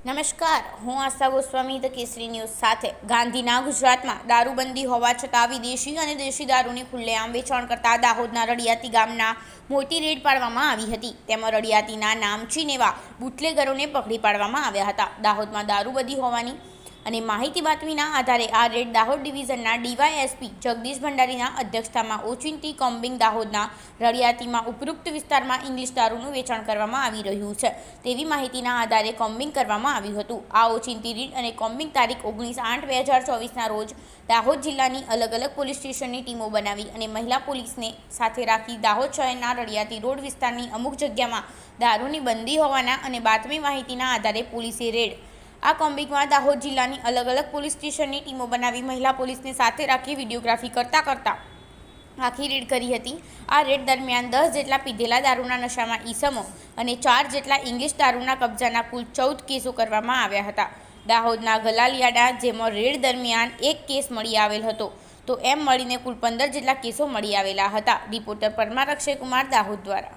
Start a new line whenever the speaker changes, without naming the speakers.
નમસ્કાર, હું આસ્થા ગોસ્વામી ધ કેસરી ન્યૂઝ સાથે ગાંધીના ગુજરાતમાં દારૂબંધી હોવા છતાં વિદેશી અને દેશી દારૂની ખુલ્લેઆમ વેચાણ કરતા દાહોદના રડિયાતી ગામના મોટી રેડ પાડવામાં આવી હતી. તેમાં રડિયાતીના નામચીન એવા બુટલેગરોને પકડી પાડવામાં આવ્યા હતા. દાહોદમાં દારૂબંધી હોવાની અને માહિતી બાતમીના આધારે આ રેડ દાહોદ ડિવિઝનના ડીવાયએસપી જગદીશ ભંડારીના અધ્યક્ષતામાં ઓચિંતી કોમ્બિંગ દાહોદના રડિયાતીમાં ઉપરોક્ત વિસ્તારમાં ઇંગ્લિશ દારૂનું વેચાણ કરવામાં આવી રહ્યું છે તેવી માહિતીના આધારે કોમ્બિંગ કરવામાં આવ્યું હતું. આ ઓચિંતી રેડ અને કોમ્બિંગ તારીખ 19/8/2024ના રોજ દાહોદ જિલ્લાની અલગ અલગ પોલીસ સ્ટેશનની ટીમો બનાવી અને મહિલા પોલીસને સાથે રાખી દાહોદ શહેરના રડિયાતી રોડ વિસ્તારની અમુક જગ્યામાં દારૂની બંધી હોવાના અને બાતમી માહિતીના આધારે પોલીસે રેડ આ કોમ્બિંગમાં દાહોદ જિલ્લાની અલગ અલગ પોલીસ સ્ટેશનની ટીમો બનાવી મહિલા પોલીસને સાથે રાખી વિડીયોગ્રાફી કરતા આખી રેડ કરી હતી. આ રેડ દરમિયાન 10 જેટલા પીધેલા દારૂના નશામાં ઈસમો અને 4 જેટલા ઇંગ્લિશ દારૂના કબજાના કુલ 14 કેસો કરવામાં આવ્યા હતા. દાહોદના ગલાલિયાડા જેમાં રેડ દરમિયાન એક કેસ મળી આવેલ હતો, તો એમ મળીને કુલ 15 જેટલા કેસો મળી આવેલા હતા. રિપોર્ટર પરમાર અક્ષય કુમાર, દાહોદ દ્વારા.